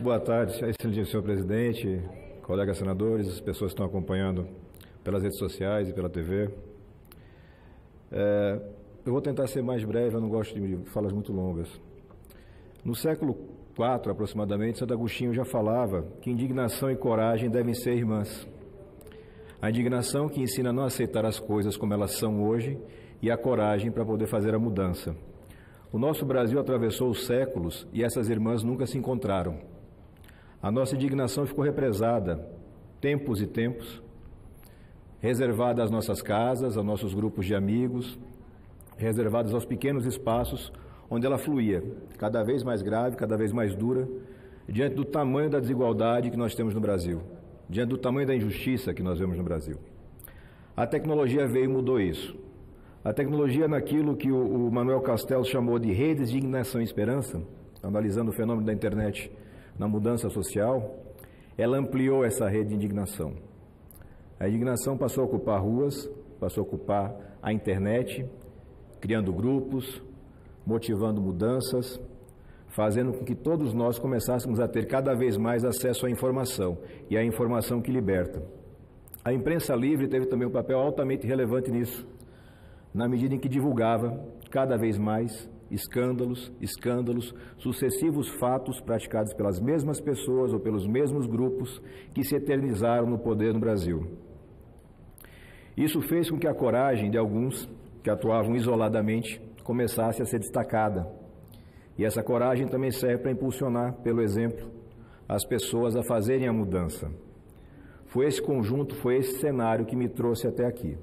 boa tarde, excelentíssimo senhor presidente, colegas senadores, as pessoas que estão acompanhando pelas redes sociais e pela TV. Eu vou tentar ser mais breve, eu não gosto de falas muito longas. No século IV, aproximadamente, Santo Agostinho já falava que indignação e coragem devem ser irmãs. A indignação que ensina a não aceitar as coisas como elas são hoje e a coragem para poder fazer a mudança. O nosso Brasil atravessou os séculos e essas irmãs nunca se encontraram. A nossa indignação ficou represada, tempos e tempos, reservada às nossas casas, aos nossos grupos de amigos, reservadas aos pequenos espaços onde ela fluía, cada vez mais grave, cada vez mais dura, diante do tamanho da desigualdade que nós temos no Brasil, diante do tamanho da injustiça que nós vemos no Brasil. A tecnologia veio e mudou isso. A tecnologia, naquilo que o Manuel Castells chamou de redes de indignação e esperança, analisando o fenômeno da internet na mudança social, ela ampliou essa rede de indignação. A indignação passou a ocupar ruas, passou a ocupar a internet, criando grupos, motivando mudanças, fazendo com que todos nós começássemos a ter cada vez mais acesso à informação, e à informação que liberta. A imprensa livre teve também um papel altamente relevante nisso, na medida em que divulgava cada vez mais escândalos, sucessivos fatos praticados pelas mesmas pessoas ou pelos mesmos grupos que se eternizaram no poder no Brasil. Isso fez com que a coragem de alguns que atuavam isoladamente começasse a ser destacada. E essa coragem também serve para impulsionar, pelo exemplo, as pessoas a fazerem a mudança. Foi esse conjunto, foi esse cenário que me trouxe até aqui.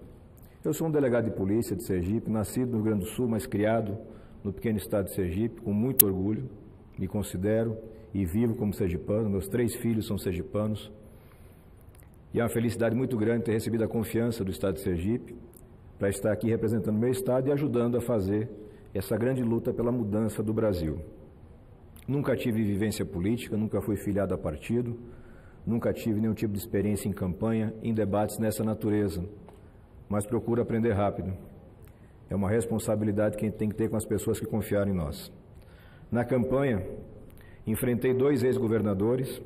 Eu sou um delegado de polícia de Sergipe, nascido no Rio Grande do Sul, mas criado no pequeno estado de Sergipe, com muito orgulho. Me considero e vivo como sergipano, meus 3 filhos são sergipanos. E é uma felicidade muito grande ter recebido a confiança do estado de Sergipe para estar aqui representando meu estado e ajudando a fazer essa grande luta pela mudança do Brasil. Nunca tive vivência política, nunca fui filiado a partido, nunca tive nenhum tipo de experiência em campanha, em debates nessa natureza, mas procuro aprender rápido. É uma responsabilidade que a gente tem que ter com as pessoas que confiaram em nós. Na campanha, enfrentei 2 ex-governadores,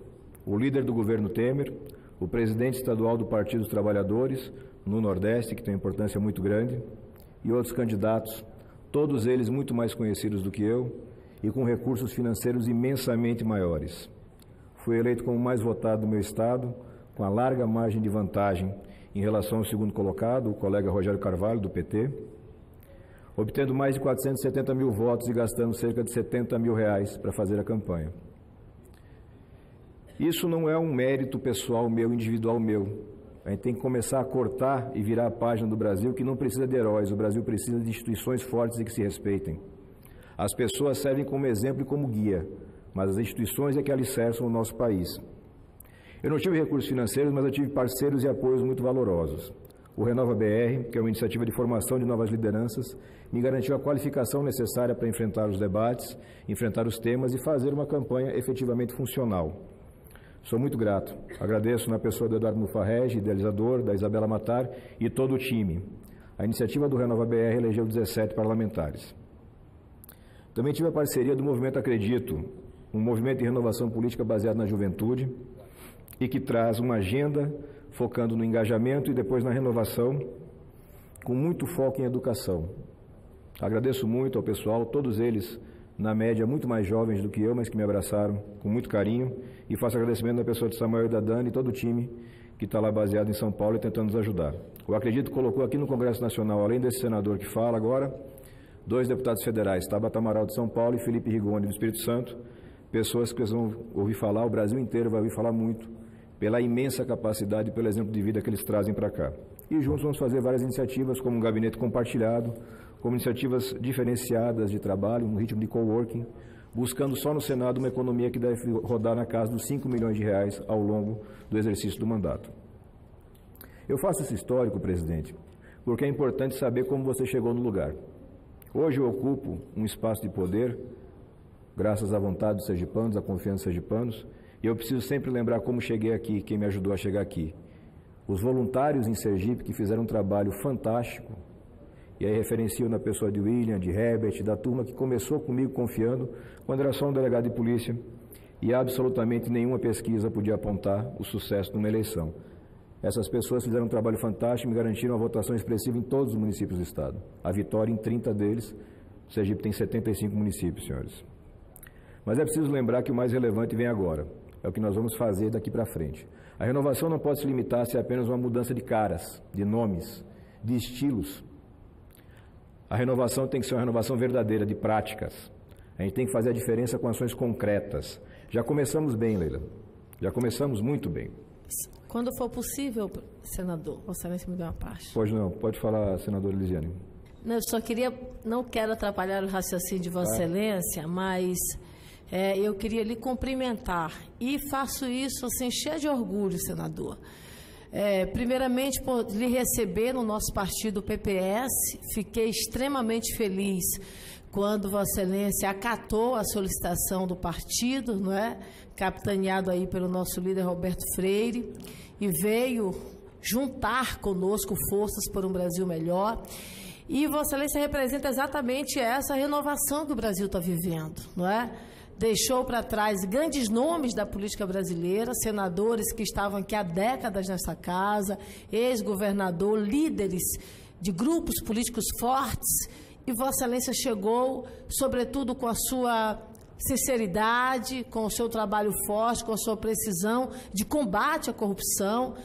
o líder do governo Temer, o presidente estadual do Partido dos Trabalhadores, no Nordeste, que tem uma importância muito grande, e outros candidatos, todos eles muito mais conhecidos do que eu e com recursos financeiros imensamente maiores. Fui eleito como o mais votado do meu estado, com a larga margem de vantagem em relação ao segundo colocado, o colega Rogério Carvalho, do PT, obtendo mais de 470 mil votos e gastando cerca de 70 mil reais para fazer a campanha. Isso não é um mérito pessoal meu, individual meu. A gente tem que começar a cortar e virar a página do Brasil, que não precisa de heróis, o Brasil precisa de instituições fortes e que se respeitem. As pessoas servem como exemplo e como guia, mas as instituições é que alicerçam o nosso país. Eu não tive recursos financeiros, mas eu tive parceiros e apoios muito valorosos. O Renova BR, que é uma iniciativa de formação de novas lideranças, me garantiu a qualificação necessária para enfrentar os debates, enfrentar os temas e fazer uma campanha efetivamente funcional. Sou muito grato. Agradeço na pessoa do Eduardo Mufarrege, idealizador, da Isabela Matar e todo o time. A iniciativa do Renova BR elegeu 17 parlamentares. Também tive a parceria do Movimento Acredito, um movimento de renovação política baseado na juventude e que traz uma agenda focando no engajamento e depois na renovação, com muito foco em educação. Agradeço muito ao pessoal, todos eles, na média, muito mais jovens do que eu, mas que me abraçaram com muito carinho, e faço agradecimento à pessoa de Samuel e da Dani e todo o time que está lá baseado em São Paulo e tentando nos ajudar. Eu acredito que colocou aqui no Congresso Nacional, além desse senador que fala agora, 2 deputados federais, Tabata Amaral de São Paulo e Felipe Rigoni do Espírito Santo, pessoas que vocês vão ouvir falar, o Brasil inteiro vai ouvir falar muito, pela imensa capacidade e pelo exemplo de vida que eles trazem para cá. E juntos vamos fazer várias iniciativas, como um gabinete compartilhado, como iniciativas diferenciadas de trabalho, um ritmo de coworking, buscando só no Senado uma economia que deve rodar na casa dos 5 milhões de reais ao longo do exercício do mandato. Eu faço esse histórico, presidente, porque é importante saber como você chegou no lugar. Hoje eu ocupo um espaço de poder, graças à vontade dos sergipanos, à confiança dos sergipanos, e eu preciso sempre lembrar como cheguei aqui, quem me ajudou a chegar aqui. Os voluntários em Sergipe que fizeram um trabalho fantástico, e aí referencio na pessoa de William, de Herbert, da turma que começou comigo confiando, quando era só um delegado de polícia, e absolutamente nenhuma pesquisa podia apontar o sucesso de uma eleição. Essas pessoas fizeram um trabalho fantástico e garantiram a votação expressiva em todos os municípios do Estado. A vitória em 30 deles. O Sergipe tem 75 municípios, senhores. Mas é preciso lembrar que o mais relevante vem agora. É o que nós vamos fazer daqui para frente. A renovação não pode se limitar a ser apenas uma mudança de caras, de nomes, de estilos. A renovação tem que ser uma renovação verdadeira, de práticas. A gente tem que fazer a diferença com ações concretas. Já começamos bem, Leila. Já começamos muito bem. Quando for possível, senador, Vossa Excelência me deu uma parte. Pois não, pode falar, senadora Elisiane. Não, eu só queria, não quero atrapalhar o raciocínio de Vossa Excelência, mas eu queria lhe cumprimentar e faço isso assim, cheia de orgulho, senador. Primeiramente, por lhe receber no nosso partido PPS, fiquei extremamente feliz quando Vossa Excelência acatou a solicitação do partido, não é? Capitaneado aí pelo nosso líder Roberto Freire, e veio juntar conosco forças por um Brasil melhor. E Vossa Excelência representa exatamente essa renovação que o Brasil está vivendo, não é? Deixou para trás grandes nomes da política brasileira, senadores que estavam aqui há décadas nessa casa, ex-governador, líderes de grupos políticos fortes, e Vossa Excelência chegou, sobretudo com a sua sinceridade, com o seu trabalho forte, com a sua precisão de combate à corrupção,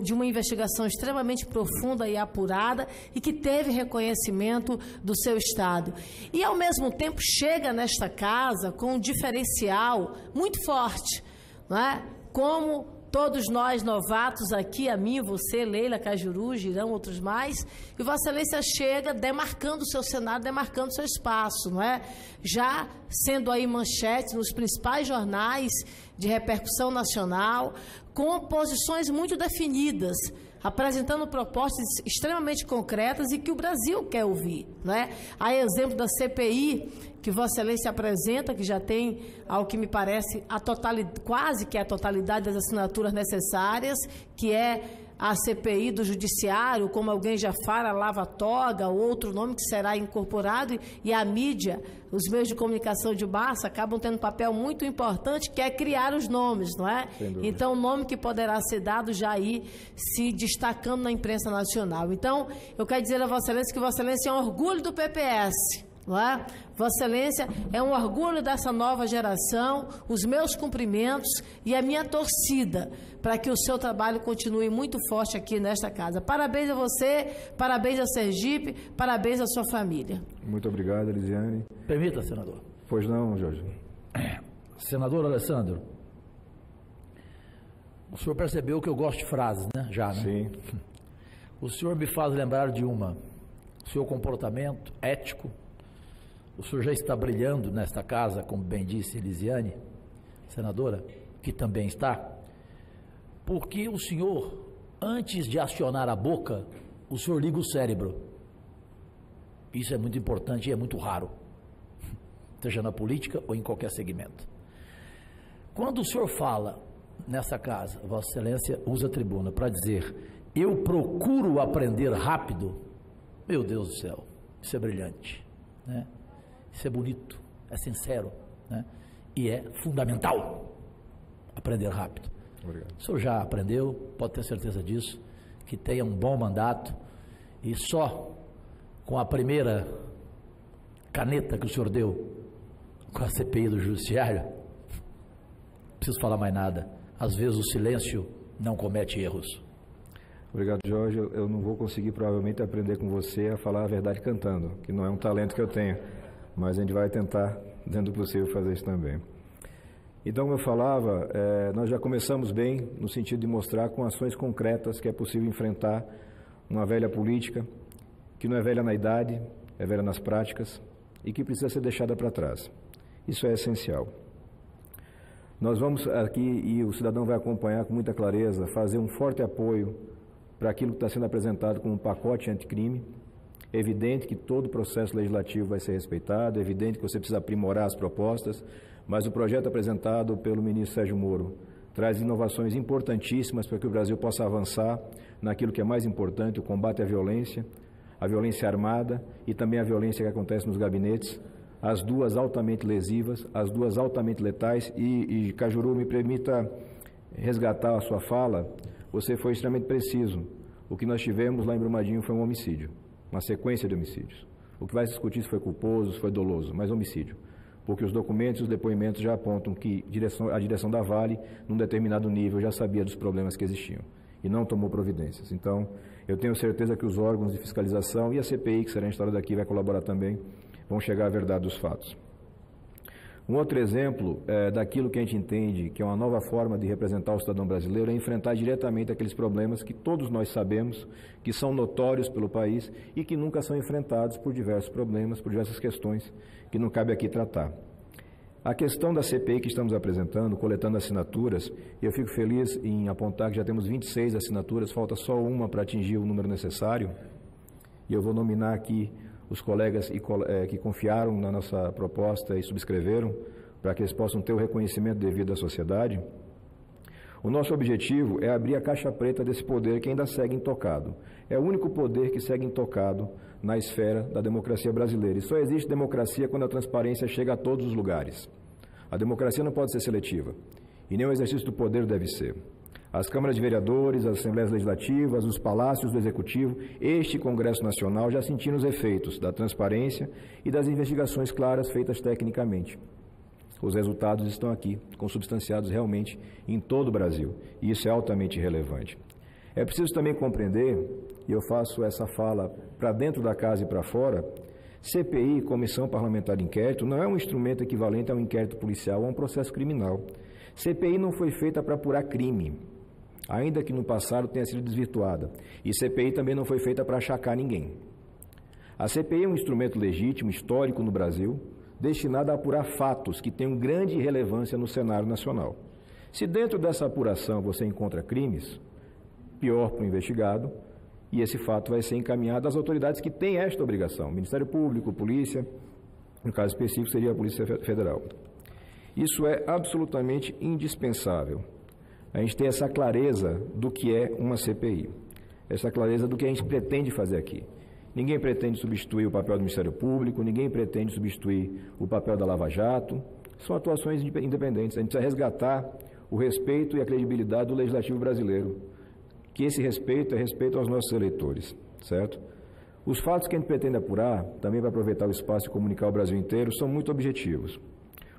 de uma investigação extremamente profunda e apurada e que teve reconhecimento do seu Estado. E, ao mesmo tempo, chega nesta casa com um diferencial muito forte, não é? Como todos nós novatos aqui, a mim, você, Leila, Cajuru, Girão, outros mais, e Vossa Excelência chega demarcando o seu Senado, demarcando o seu espaço, não é? Já sendo aí manchetes nos principais jornais de repercussão nacional, com posições muito definidas, apresentando propostas extremamente concretas e que o Brasil quer ouvir, não é? Há exemplo da CPI, que Vossa Excelência apresenta, que já tem, ao que me parece, quase que a totalidade das assinaturas necessárias, que é a CPI do Judiciário, como alguém já fala, lava-toga, outro nome que será incorporado, e a mídia, os meios de comunicação de massa, acabam tendo um papel muito importante, que é criar os nomes, não é? Então, o nome que poderá ser dado já aí se destacando na imprensa nacional. Então, eu quero dizer a Vossa Excelência que Vossa Excelência é um orgulho do PPS, não é? Vossa Excelência é um orgulho dessa nova geração, os meus cumprimentos e a minha torcida para que o seu trabalho continue muito forte aqui nesta casa. Parabéns a você, parabéns a Sergipe, parabéns à sua família. Muito obrigado, Elisiane. Permita, senador. Pois não, Jorge. Senador Alessandro, o senhor percebeu que eu gosto de frases, né? Já, né? Sim. O senhor me faz lembrar de uma. O seu comportamento ético. O senhor já está brilhando nesta casa, como bem disse Elisiane, senadora, que também está, porque o senhor, antes de acionar a boca, o senhor liga o cérebro. Isso é muito importante e é muito raro, seja na política ou em qualquer segmento. Quando o senhor fala nessa casa, Vossa Excelência usa a tribuna para dizer: eu procuro aprender rápido, meu Deus do céu, isso é brilhante, né? Isso é bonito, é sincero, né? E é fundamental aprender rápido. Obrigado. O senhor já aprendeu, pode ter certeza disso, que tenha um bom mandato, e só com a primeira caneta que o senhor deu com a CPI do Judiciário, não preciso falar mais nada. Às vezes o silêncio não comete erros. Obrigado, Jorge. Eu não vou conseguir provavelmente aprender com você a falar a verdade cantando, que não é um talento que eu tenho. Mas a gente vai tentar, dentro do possível, fazer isso também. Então, como eu falava, nós já começamos bem no sentido de mostrar com ações concretas que é possível enfrentar uma velha política, que não é velha na idade, é velha nas práticas e que precisa ser deixada para trás. Isso é essencial. Nós vamos aqui, e o cidadão vai acompanhar com muita clareza, fazer um forte apoio para aquilo que está sendo apresentado como um pacote anticrime. É evidente que todo o processo legislativo vai ser respeitado, é evidente que você precisa aprimorar as propostas, mas o projeto apresentado pelo ministro Sérgio Moro traz inovações importantíssimas para que o Brasil possa avançar naquilo que é mais importante, o combate à violência armada e também a violência que acontece nos gabinetes, as duas altamente lesivas, as duas altamente letais, e Cajuru, me permita resgatar a sua fala, você foi extremamente preciso. O que nós tivemos lá em Brumadinho foi um homicídio, uma sequência de homicídios. O que vai se discutir se foi culposo, se foi doloso, mas homicídio. Porque os documentos e os depoimentos já apontam que a direção da Vale, num determinado nível, já sabia dos problemas que existiam e não tomou providências. Então, eu tenho certeza que os órgãos de fiscalização e a CPI, que será instalada aqui, vai colaborar também, vão chegar à verdade dos fatos. Um outro exemplo daquilo que a gente entende que é uma nova forma de representar o cidadão brasileiro é enfrentar diretamente aqueles problemas que todos nós sabemos, que são notórios pelo país e que nunca são enfrentados por diversos problemas, por diversas questões que não cabe aqui tratar. A questão da CPI que estamos apresentando, coletando assinaturas, eu fico feliz em apontar que já temos 26 assinaturas, falta só uma para atingir o número necessário, e eu vou nominar aqui os colegas que confiaram na nossa proposta e subscreveram, para que eles possam ter o reconhecimento devido à sociedade. O nosso objetivo é abrir a caixa preta desse poder que ainda segue intocado. É o único poder que segue intocado na esfera da democracia brasileira. E só existe democracia quando a transparência chega a todos os lugares. A democracia não pode ser seletiva, e nem o exercício do poder deve ser. As câmaras de vereadores, as assembleias legislativas, os palácios do executivo, este Congresso Nacional já sentiram os efeitos da transparência e das investigações claras feitas tecnicamente. Os resultados estão aqui, consubstanciados realmente em todo o Brasil, e isso é altamente relevante. É preciso também compreender, e eu faço essa fala para dentro da casa e para fora, CPI, Comissão Parlamentar de Inquérito, não é um instrumento equivalente a um inquérito policial ou a um processo criminal. CPI não foi feita para apurar crime, ainda que no passado tenha sido desvirtuada. E CPI também não foi feita para achacar ninguém. A CPI é um instrumento legítimo, histórico no Brasil, destinado a apurar fatos que tenham grande relevância no cenário nacional. Se dentro dessa apuração você encontra crimes, pior para o investigado, e esse fato vai ser encaminhado às autoridades que têm esta obrigação, Ministério Público, Polícia, no caso específico seria a Polícia Federal. Isso é absolutamente indispensável. A gente tem essa clareza do que é uma CPI, essa clareza do que a gente pretende fazer aqui. Ninguém pretende substituir o papel do Ministério Público, ninguém pretende substituir o papel da Lava Jato, são atuações independentes. A gente precisa resgatar o respeito e a credibilidade do Legislativo brasileiro, que esse respeito é respeito aos nossos eleitores, certo? Os fatos que a gente pretende apurar, também para aproveitar o espaço e comunicar o Brasil inteiro, são muito objetivos.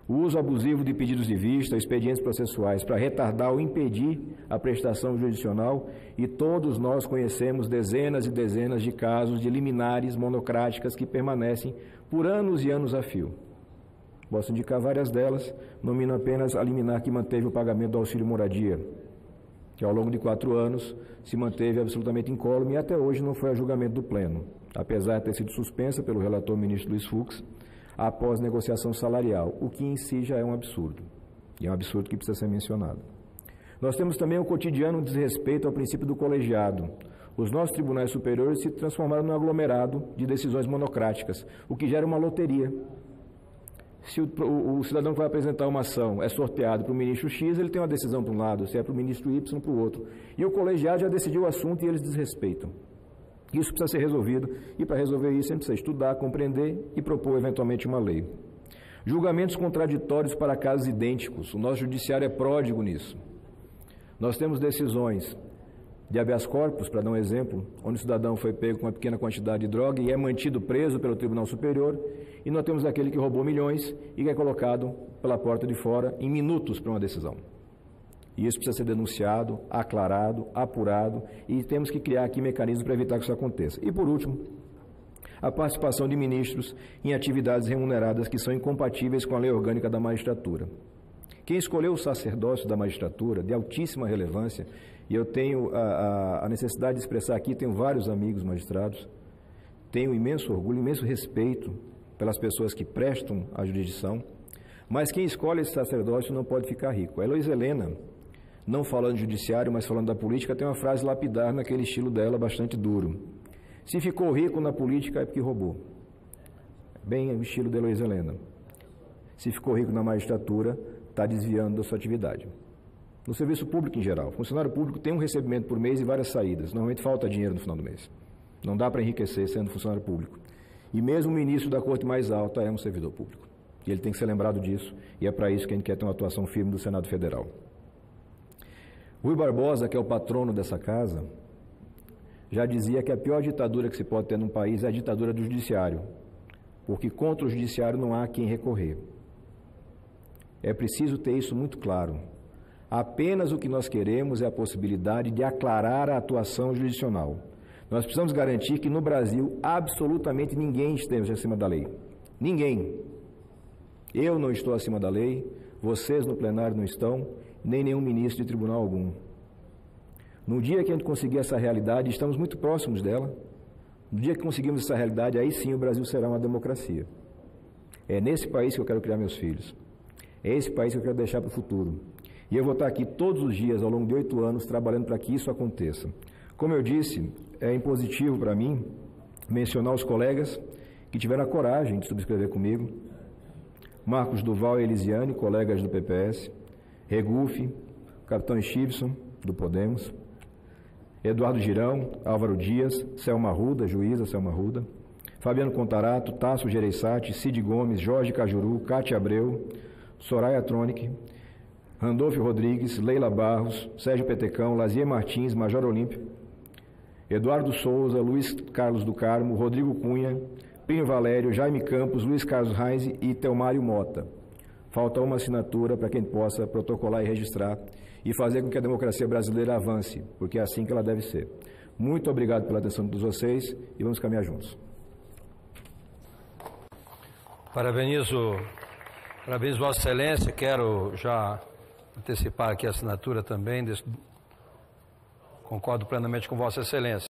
O uso abusivo de pedidos de vista, expedientes processuais para retardar ou impedir a prestação jurisdicional, e todos nós conhecemos dezenas e dezenas de casos de liminares monocráticas que permanecem por anos e anos a fio. Posso indicar várias delas, nomino apenas a liminar que manteve o pagamento do auxílio moradia, que ao longo de 4 anos se manteve absolutamente incólume e até hoje não foi a julgamento do Pleno, apesar de ter sido suspensa pelo relator ministro Luiz Fux, após negociação salarial, o que em si já é um absurdo, e é um absurdo que precisa ser mencionado. Nós temos também o cotidiano desrespeito ao princípio do colegiado. Os nossos tribunais superiores se transformaram num aglomerado de decisões monocráticas, o que gera uma loteria. Se o cidadão que vai apresentar uma ação é sorteado para o ministro X, ele tem uma decisão para um lado, se é para o ministro Y, para o outro. E o colegiado já decidiu o assunto e eles desrespeitam. Isso precisa ser resolvido, e para resolver isso a gente precisa estudar, compreender e propor eventualmente uma lei. Julgamentos contraditórios para casos idênticos. O nosso judiciário é pródigo nisso. Nós temos decisões de habeas corpus, para dar um exemplo, onde o cidadão foi pego com uma pequena quantidade de droga e é mantido preso pelo Tribunal Superior, e nós temos aquele que roubou milhões e que é colocado pela porta de fora em minutos para uma decisão. E isso precisa ser denunciado, aclarado, apurado, e temos que criar aqui mecanismos para evitar que isso aconteça. E, por último, a participação de ministros em atividades remuneradas que são incompatíveis com a lei orgânica da magistratura. Quem escolheu o sacerdócio da magistratura, de altíssima relevância, e eu tenho a necessidade de expressar aqui, tenho vários amigos magistrados, tenho imenso orgulho, imenso respeito pelas pessoas que prestam a jurisdição, mas quem escolhe esse sacerdócio não pode ficar rico. A Heloísa Helena, não falando de judiciário, mas falando da política, tem uma frase lapidar naquele estilo dela, bastante duro. Se ficou rico na política é porque roubou. Bem o estilo da Heloísa Helena. Se ficou rico na magistratura, está desviando da sua atividade. No serviço público em geral, o funcionário público tem um recebimento por mês e várias saídas. Normalmente falta dinheiro no final do mês. Não dá para enriquecer sendo funcionário público. E mesmo o ministro da Corte mais alta é um servidor público. E ele tem que ser lembrado disso, e é para isso que a gente quer ter uma atuação firme do Senado Federal. Rui Barbosa, que é o patrono dessa casa, já dizia que a pior ditadura que se pode ter num país é a ditadura do judiciário, porque contra o judiciário não há quem recorrer. É preciso ter isso muito claro. Apenas o que nós queremos é a possibilidade de aclarar a atuação jurisdicional. Nós precisamos garantir que no Brasil absolutamente ninguém esteja acima da lei. Ninguém. Eu não estou acima da lei, vocês no plenário não estão, nem nenhum ministro de tribunal algum. No dia que a gente conseguir essa realidade, estamos muito próximos dela, no dia que conseguimos essa realidade, aí sim o Brasil será uma democracia. É nesse país que eu quero criar meus filhos. É esse país que eu quero deixar para o futuro. E eu vou estar aqui todos os dias, ao longo de 8 anos, trabalhando para que isso aconteça. Como eu disse, é impositivo para mim mencionar os colegas que tiveram a coragem de subscrever comigo. Marcos Duval e Elisiane, colegas do PPS. Regufe, Capitão Stevenson, do Podemos. Eduardo Girão, Álvaro Dias, Selma Arruda, juíza Selma Arruda. Fabiano Contarato, Tasso Gereissati, Cid Gomes, Jorge Cajuru, Cátia Abreu, Soraya Tronic, Randolfo Rodrigues, Leila Barros, Sérgio Petecão, Lazier Martins, Major Olímpio, Eduardo Souza, Luiz Carlos do Carmo, Rodrigo Cunha, Plínio Valério, Jaime Campos, Luiz Carlos Reis e Telmário Mota. Falta uma assinatura para quem possa protocolar e registrar e fazer com que a democracia brasileira avance, porque é assim que ela deve ser. Muito obrigado pela atenção de todos vocês e vamos caminhar juntos. Parabenizo Vossa Excelência, quero já antecipar aqui a assinatura também, concordo plenamente com Vossa Excelência.